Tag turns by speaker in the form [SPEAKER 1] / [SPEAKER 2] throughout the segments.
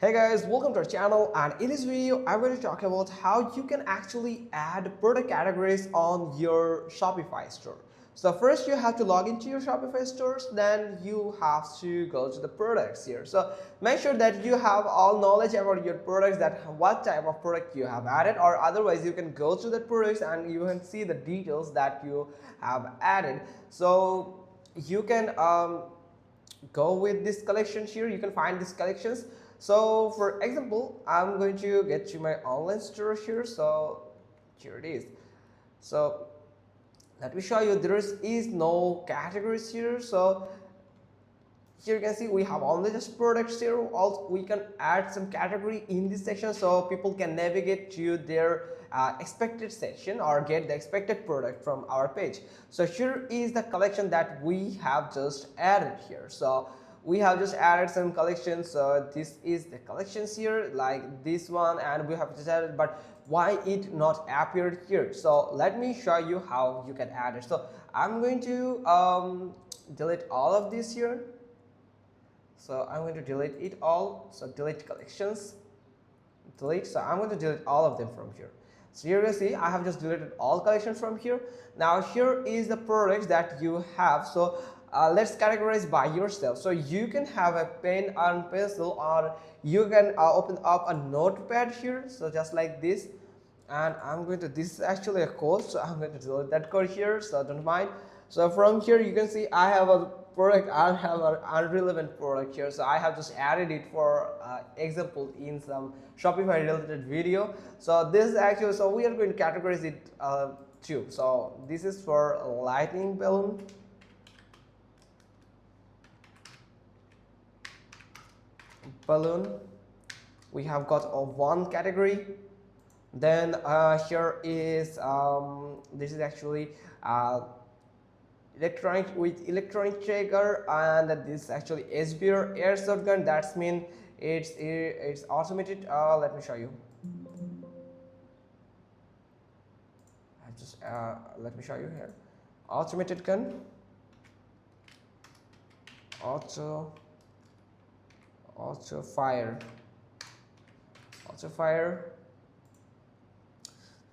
[SPEAKER 1] Hey guys, welcome to our channel, and in this video I'm going to talk about how you can actually add product categories on your Shopify store. So first you have to log into your Shopify stores, then you have to go to the products here. So make sure that you have all knowledge about your products, that what type of product you have added, or otherwise you can go to the products and you can see the details that you have added. So you can go with this collection here. You can find these collections. So for example, I'm going to get to my online store here. So here it is. So let me show you, there is no categories here. So here you can see we have only just products here. Also we can add some category in this section so people can navigate to their expected section or get the expected product from our page. So here is the collection that we have just added here. So we have just added some collections. So this is the collections here, like this one, and we have just added, but why it not appeared here? So let me show you how you can add it. So I'm going to delete all of this here. So I'm going to delete it all. So delete collections, delete. So I'm going to delete all of them from here. So here you see I have just deleted all collections from here. Now here is the products that you have. So let's categorize by yourself. So you can have a pen and pencil, or you can open up a notepad here. So just like this, and I'm going to, this is actually a code, so I'm going to delete that code here, so don't mind. So from here you can see I have a product, I have an irrelevant product here, so I have just added it for example in some Shopify related video. So this is actually, so we are going to categorize it too. So this is for lightning balloon. We have got one category. Then here is this is actually electronic with electronic trigger, and this is actually SBR airsoft gun. That's mean it's automated. Let me show you. I just let me show you here. Automated gun. Auto fire.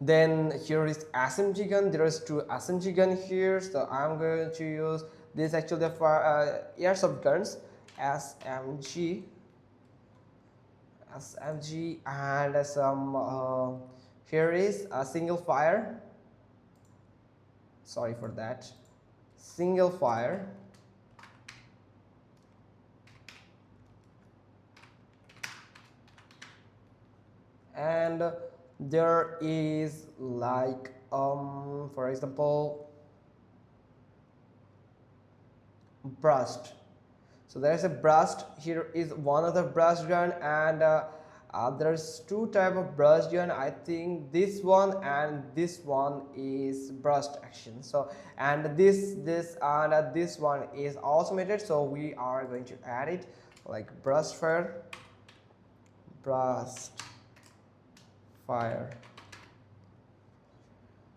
[SPEAKER 1] Then here is SMG gun. There is two SMG gun here, so I'm going to use this actually for airsoft guns, SMG, and some here is a single fire. Sorry for that, single fire. And there is like for example burst. So there is a burst. Here is one other burst gun, and there's two type of burst gun. I think this one and this one is burst action. So and this and this one is automated, so we are going to add it like burst fire.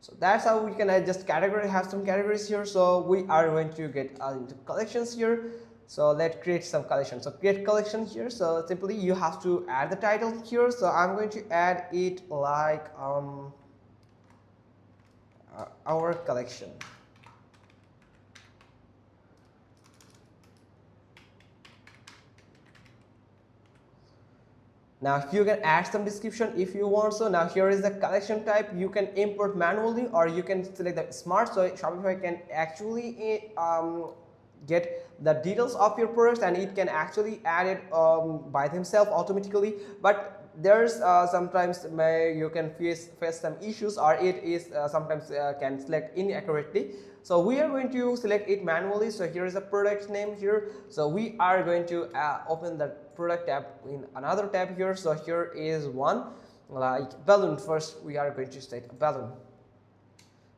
[SPEAKER 1] So that's how we can just have some categories here. So we are going to get into collections here. So let's create some collections. So create collection here. So simply you have to add the title here. So I'm going to add it like our collection. Now you can add some description if you want. So now here is the collection type. You can import manually, or you can select the smart. So Shopify can actually get the details of your products, and it can actually add it by themselves automatically. But there's sometimes you can face some issues, or it is sometimes can select inaccurately. So we are going to select it manually. So here is the product name here. So we are going to open the product tab in another tab here. So here is one like balloon. First we are going to state a balloon.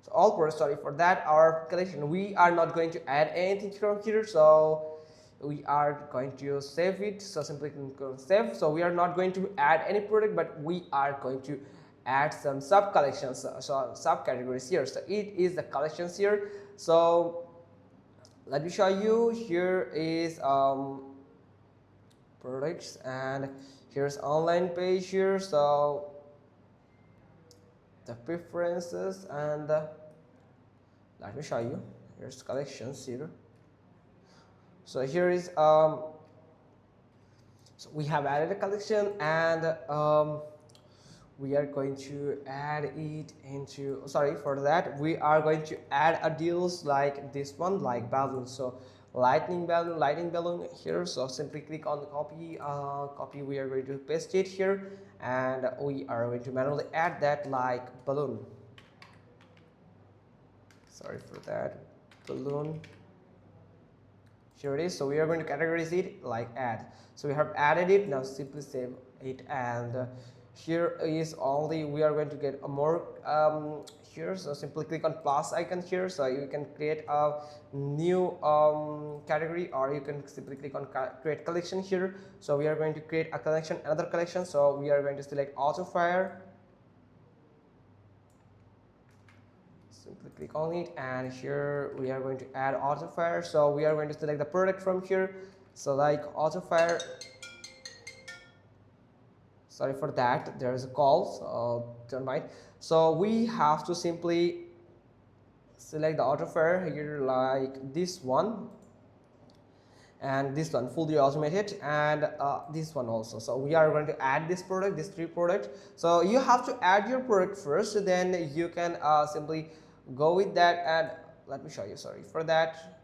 [SPEAKER 1] So all products, sorry for that, our collection, we are not going to add anything from here. So we are going to save it. So simply click save. So we are not going to add any product, but we are going to add some sub collections, so subcategories here. So it is the collections here. So let me show you. Here is products, and here's online page here. So the preferences, and let me show you. Here's collections here. So here is so we have added a collection, and we are going to add it into, sorry for that, we are going to add a deals like this one, like balloons. So lightning balloon here. So simply click on the copy, we are going to paste it here, and we are going to manually add that like balloon. Sorry for that, balloon. Here it is. So we are going to categorize it like add. So we have added it. Now simply save it, and here is only we are going to get a more here. So simply click on plus icon here, so you can create a new category, or you can simply click on create collection here. So we are going to create a collection, another collection. So we are going to select auto fire, simply click on it, and here we are going to add auto fire. So we are going to select the product from here, so like auto fire. Sorry for that, there is a call, so don't mind. So we have to simply select the auto fire here like this one, and this one fully automated, and this one also. So we are going to add this product, this three product. So you have to add your product first, then you can simply go with that. And let me show you, sorry for that,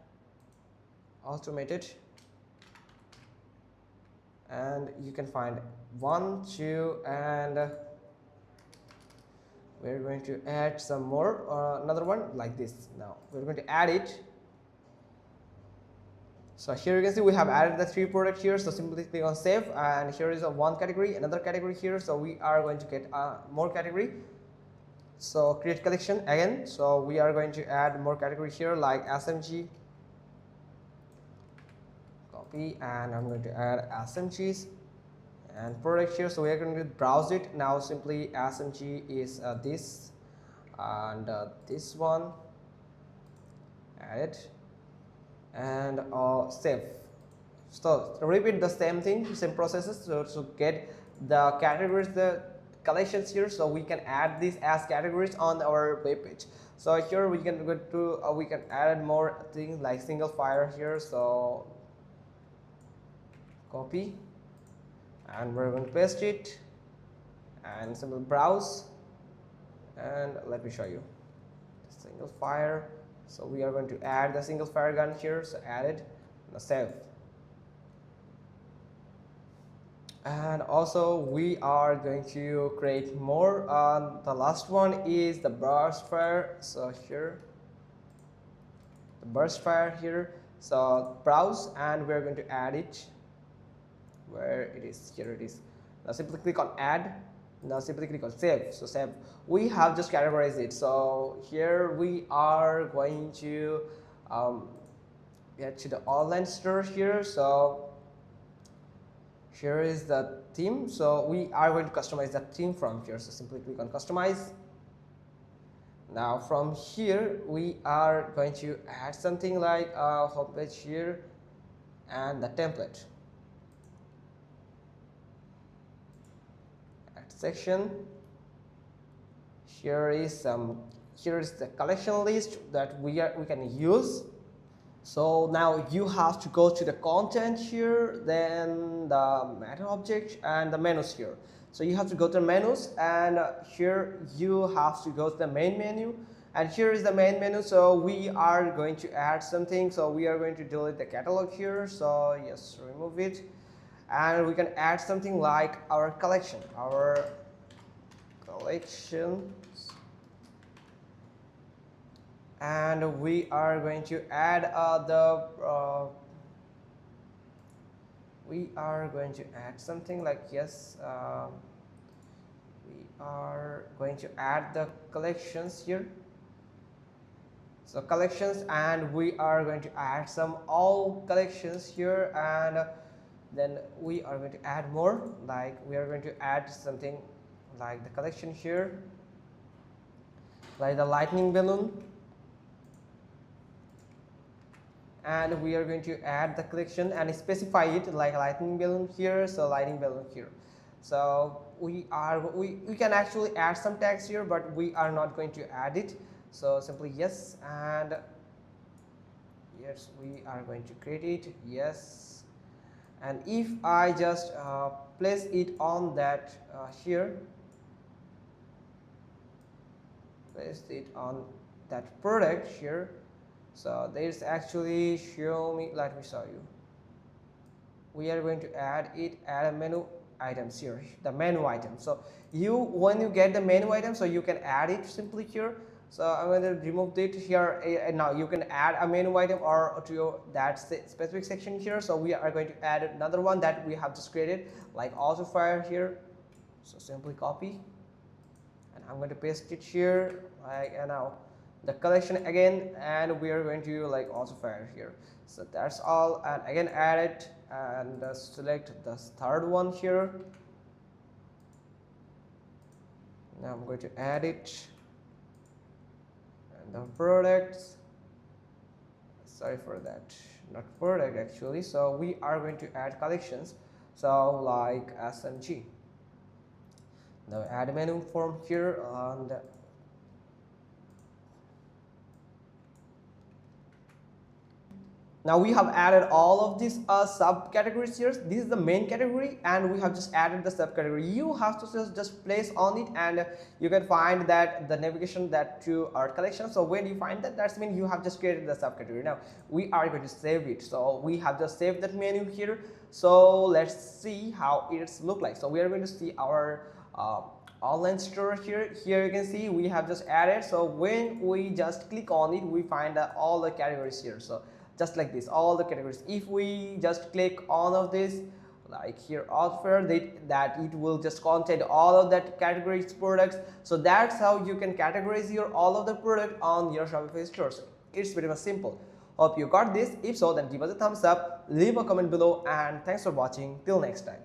[SPEAKER 1] automated, and you can find 1, 2, and we're going to add some more, another one like this. Now we're going to add it. So here you can see we have added the three product here. So simply click on save, and here is a one category, another category here. So we are going to get more category. So create collection again. So we are going to add more category here like SMG, copy, and I'm going to add SMGs and product here. So we are going to browse it. Now simply SMG is this, and this one, add it, and save. So repeat the same thing, same processes, to get the categories, the collections here. So we can add these as categories on our web page. So here we can go to we can add more things like single fire here. So copy, and we're going to paste it, and simply browse, and let me show you single fire. So we are going to add the single fire gun here. So add it, now save. And also we are going to create more. The last one is the burst fire. So here, the burst fire here. So browse, and we're going to add it. Where it is, here it is. Now simply click on add. Now simply click on save. So save. We have just categorized it. So here we are going to get to the online store here. So here is the theme. So we are going to customize the theme from here. So simply click on customize. Now from here we are going to add something like a homepage here, and the template. Add section. Here is the collection list that we can use. So now you have to go to the content here, then the meta object, and the menus here. So you have to go to menus, and here you have to go to the main menu, and here is the main menu. So we are going to add something. So we are going to delete the catalog here. So yes, remove it, and we can add something like our collection, and we are going to add we are going to add something like, yes, we are going to add the collections here. So collections, and we are going to add some all collections here, and then we are going to add more, like we are going to add something like the collection here, like the lightning balloon. and we are going to add the collection and specify it like lightning balloon here, so lightning balloon here. So we can actually add some tags here, but we are not going to add it. So simply yes, and yes, we are going to create it, yes. And if I just place it on that here, place it on that product here, so there's actually show me, let me show you. We are going to add a menu items here, the menu item. So when you get the menu item, so you can add it simply here. So I'm going to remove it here, and now you can add a menu item or to that specific section here. So we are going to add another one that we have just created, like auto fire here. So simply copy, and I'm going to paste it here, like, and now the collection again, and we are going to like auto fire here. So that's all, and again add it, and select the third one here. Now I'm going to add it, and the products, sorry for that, not product actually. So we are going to add collections, so like SMG. Now add menu form here, and now we have added all of these subcategories here. This is the main category, and we have just added the subcategory. You have to just place on it, and you can find that the navigation that to art collection. So when you find that, that's mean you have just created the subcategory. Now we are going to save it. So we have just saved that menu here. So let's see how it's look like. So we are going to see our online store here. Here you can see we have just added. So when we just click on it, we find all the categories here. So just like this, all the categories. If we just click on of this, like here offer, that it will just contain all of that categories products. So that's how you can categorize your all of the product on your Shopify stores. It's pretty much simple. Hope you got this. If so, then give us a thumbs up, leave a comment below, and thanks for watching. Till next time.